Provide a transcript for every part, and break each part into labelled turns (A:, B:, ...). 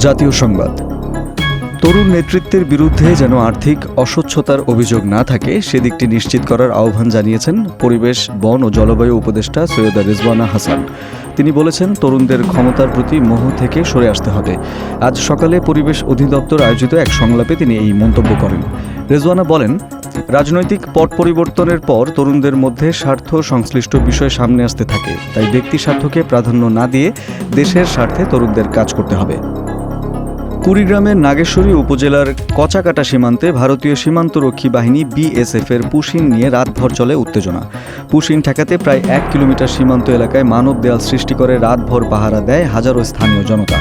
A: জাতীয় সংবাদ। তরুণ নেতৃত্বের বিরুদ্ধে যেন আর্থিক অস্বচ্ছতার অভিযোগ না থাকে সেদিকটি নিশ্চিত করার আহ্বান জানিয়েছেন পরিবেশ, বন ও জলবায়ু উপদেষ্টা সৈয়দা রেজওয়ানা হাসান। তিনি বলেছেন, তরুণদের ক্ষমতার প্রতি মোহ থেকে সরে আসতে হবে। আজ সকালে পরিবেশ অধিদপ্তর আয়োজিত এক সংলাপে তিনি এই মন্তব্য করেন। রেজওয়ানা বলেন, রাজনৈতিক পট পরিবর্তনের পর তরুণদের মধ্যে স্বার্থ সংশ্লিষ্ট বিষয় সামনে আসতে থাকে, তাই ব্যক্তি স্বার্থকে প্রাধান্য না দিয়ে দেশের স্বার্থে তরুণদের কাজ করতে হবে। কুড়িগ্রামের নাগেশ্বরী উপজেলার কচাকাটা সীমান্তে ভারতীয় সীমান্তরক্ষী বাহিনী বিএসএফের পুশিন নিয়ে রাতভর চলে উত্তেজনা। পুশিন ঠেকাতে প্রায় 1 কিলোমিটার সীমান্ত এলাকায় মানব দেয়াল সৃষ্টি করে রাতভর পাহারা দেয় হাজারো স্থানীয় জনতা।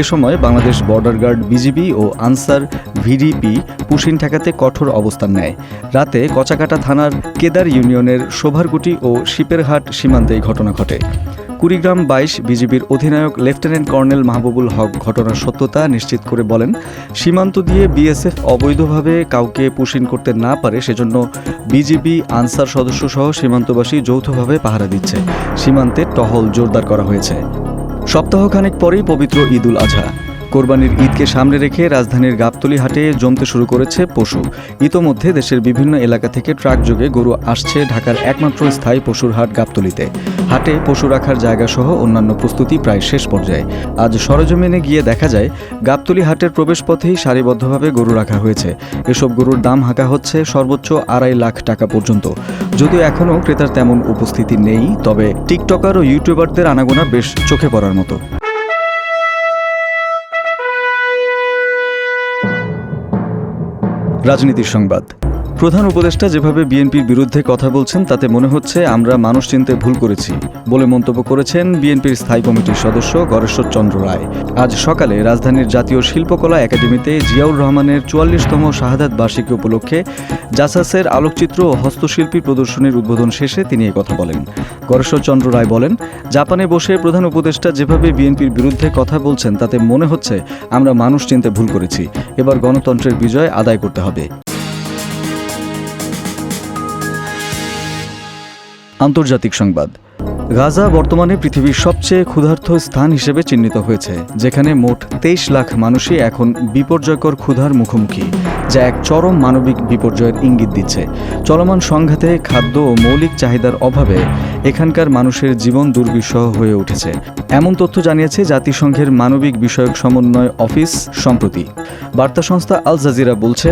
A: এ সময় বাংলাদেশ বর্ডার গার্ড, বিজিবি ও আনসার ভিডিপি পুশিন ঠেকাতে কঠোর অবস্থান নেয়। রাতে কচাকাটা থানার কেদার ইউনিয়নের শোভারকুটি ও শিপেরহাট সীমান্তে এই ঘটনা ঘটে। কুড়িগ্রাম 22 বিজিবির অধিনায়ক লেফটেন্যান্ট কর্নেল মাহবুবুল হক ঘটনার সত্যতা নিশ্চিত করে বলেন, সীমান্ত দিয়ে বিএসএফ অবৈধভাবে কাউকে পুশিন করতে না পারে সেজন্য বিজিবি, আনসার সদস্যসহ সীমান্তবাসী যৌথভাবে পাহারা দিচ্ছে। সীমান্তে টহল জোরদার করা হয়েছে। সপ্তাহখানেক পরেই পবিত্র ঈদুল আজহা। কোরবানির ঈদকে সামনে রেখে রাজধানীর গাবতলী হাটে জমতে শুরু করেছে পশু। ইতোমধ্যে দেশের বিভিন্ন এলাকা থেকে ট্রাক যোগে গরু আসছে ঢাকার একমাত্র স্থায়ী পশুর হাট গাবতলীতে। হাটে পশু রাখার জায়গা সহ অন্যান্য প্রস্তুতি প্রায় শেষ পর্যায়ে। আজ সরেজমিনে গিয়ে দেখা যায়, গাবতলী হাটের প্রবেশপথেই সারিবদ্ধভাবে গরু রাখা হয়েছে। এসব গরুর দাম হাঁকা হচ্ছে সর্বোচ্চ 2.5 লাখ টাকা পর্যন্ত। যদিও এখনও ক্রেতার তেমন উপস্থিতি নেই, তবে টিকটকার ও ইউটিউবারদের আনাগোনা বেশ চোখে পড়ার মতো। রাজনীতির সংবাদ। প্রধান উপদেষ্টা যেভাবে বিএনপির বিরুদ্ধে কথা বলছেন তাতে মনে হচ্ছে আমরা মানুষ চিনতে ভুল করেছি বলে মন্তব্য করেছেন বিএনপির স্থায়ী কমিটির সদস্য গরেশ্বর চন্দ্র রায়। আজ সকালে রাজধানীর জাতীয় শিল্পকলা একাডেমিতে জিয়াউর রহমানের 44তম শাহাদাত বার্ষিকী উপলক্ষে জাসাসের আলোকচিত্র ও হস্তশিল্পী প্রদর্শনীর উদ্বোধন শেষে তিনি কথা বলেন। গরেশ্বর চন্দ্র রায় বলেন, জাপানে বসে প্রধান উপদেষ্টা যেভাবে বিএনপির বিরুদ্ধে কথা বলছেন তাতে মনে হচ্ছে আমরা মানুষ চিনতে ভুল করেছি। এবার গণতন্ত্রের বিজয় আদায় করতে হবে। আন্তর্জাতিক সংবাদ। গাজা বর্তমানে পৃথিবীর সবচেয়ে ক্ষুধার্ত স্থান হিসেবে চিহ্নিত হয়েছে, যেখানে মোট 23 লাখ মানুষই এখন বিপর্যয়কর ক্ষুধার মুখোমুখি, যা এক চরম মানবিক বিপর্যয়ের ইঙ্গিত দিচ্ছে। চলমান সংঘাতে খাদ্য ও মৌলিক চাহিদার অভাবে এখানকার মানুষের জীবন দুর্বিষহ হয়ে উঠেছে, এমন তথ্য জানিয়েছে জাতিসংঘের মানবিক বিষয়ক সমন্বয় অফিস সম্প্রতি। বার্তা সংস্থা আল জাজিরা বলছে,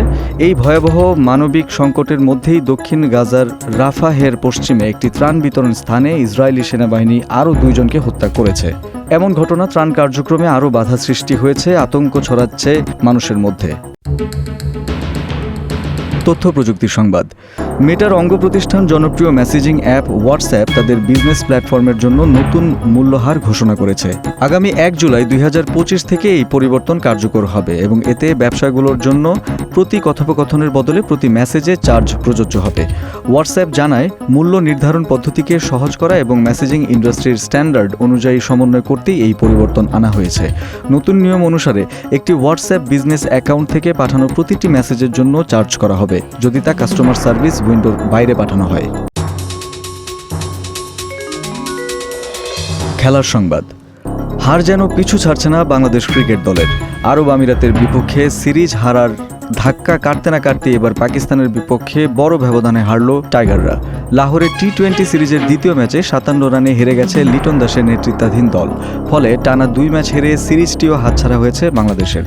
A: এই ভয়াবহ মানবিক সংকটের মধ্যেই দক্ষিণ গাজার রাফাহের পশ্চিমে একটি ত্রাণ বিতরণ স্থানে ইসরায়েলি সেনাবাহিনী আরও 2 জনকে হত্যা করেছে। এমন ঘটনা ত্রাণ কার্যক্রমে আরও বাধা সৃষ্টি হয়েছে, আতঙ্ক ছড়াচ্ছে মানুষের মধ্যে। তথ্য প্রযুক্তির সংবাদ। মেটার অঙ্গ প্রতিষ্ঠান জনপ্রিয় মেসেজিং অ্যাপ হোয়াটসঅ্যাপ তাদের বিজনেস প্ল্যাটফর্মের জন্য নতুন মূল্যহার ঘোষণা করেছে। আগামী 1 জুলাই 2025 থেকে এই পরিবর্তন কার্যকর হবে এবং এতে ব্যবসাগুলোর জন্য প্রতি কথোপকথনের বদলে প্রতি মেসেজে চার্জ প্রযোজ্য হবে। হোয়াটসঅ্যাপ জানায়, মূল্য নির্ধারণ পদ্ধতিকে সহজ করা এবং মেসেজিং ইন্ডাস্ট্রির স্ট্যান্ডার্ড অনুযায়ী সমন্বয় করতেই এই পরিবর্তন আনা হয়েছে। নতুন নিয়ম অনুসারে একটি হোয়াটসঅ্যাপ বিজনেস অ্যাকাউন্ট থেকে পাঠানো প্রতিটি মেসেজের জন্য চার্জ করা হবে, যদি তা কাস্টমার সার্ভিস উইন্ডোর বাইরে পাঠানো হয়। খেলার সংবাদ। হার যেন পিছু ছাড়ছে না বাংলাদেশ ক্রিকেট দলের। আরব আমিরাতের বিপক্ষে সিরিজ হারার ধাক্কা কাটতে না কাটতে এবার পাকিস্তানের বিপক্ষে বড় ব্যবধানে হারল টাইগাররা। লাহোরের টি-20 সিরিজের দ্বিতীয় ম্যাচে 57 রানে হেরে গেছে লিটন দাসের নেতৃত্বাধীন দল। ফলে টানা 2 ম্যাচ হেরে সিরিজটিও হাতছাড়া হয়েছে বাংলাদেশের।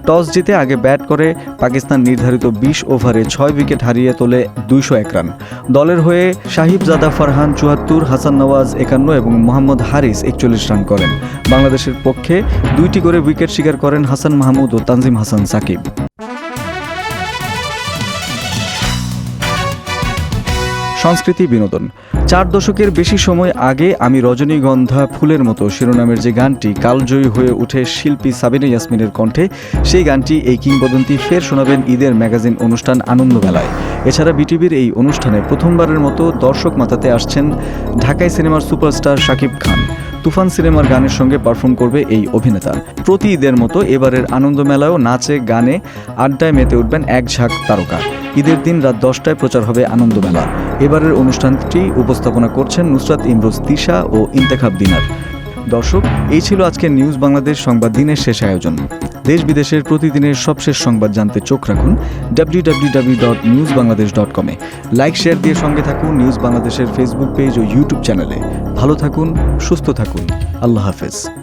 A: টস জিতে আগে ব্যাট করে পাকিস্তান নির্ধারিত 20 ওভারে 6 উইকেট হারিয়ে তোলে 201 রান। দলের হয়ে সাহিবজাদা ফারহান 74, হাসান নওয়াজ 51 এবং মোহাম্মদ হারিস 41 রান করেন। বাংলাদেশের পক্ষে 2টি করে উইকেট শিকার করেন হাসান মাহমুদ ও তানজিম হাসান সাকিব। সংস্কৃতি বিনোদন। 4 দশকের বেশি সময় আগে আমি রজনীগন্ধা ফুলের মতো শিরোনামের যে গানটি কালজয়ী হয়ে উঠে শিল্পী সাবিনা ইয়াসমিনের কণ্ঠে, সেই গানটি এই কিংবদন্তি ফের শোনাবেন ঈদের ম্যাগাজিন অনুষ্ঠান আনন্দমেলায়। এছাড়া বিটিভির এই অনুষ্ঠানে প্রথমবারের মতো দর্শক মাতাতে আসছেন ঢাকাই সিনেমার সুপারস্টার শাকিব খান। তুফান সিনেমার গানের সঙ্গে পারফর্ম করবে এই অভিনেতা। প্রতি ঈদের মতো এবারের আনন্দমেলায়ও নাচে গানে আড্ডায় মেতে উঠবেন এক ঝাঁক তারকা। ঈদের দিন রাত 10টায় প্রচার হবে আনন্দমেলা। এবারের অনুষ্ঠানটি উপস্থাপনা করছেন নুসরাত ইমরোজ তিশা ও ইন্তেখাব দিনার। দর্শক, এই ছিল আজকের নিউজ বাংলাদেশ সংবাদ দিনের শেষ আয়োজন। দেশ বিদেশের প্রতিদিনের সবশেষ সংবাদ জানতে চোখ রাখুন www.newsbangladesh.com-এ। লাইক শেয়ার দিয়ে সঙ্গে থাকুন নিউজ বাংলাদেশের ফেসবুক পেজ ও ইউটিউব চ্যানেলে। ভালো থাকুন, সুস্থ থাকুন। আল্লাহ হাফেজ।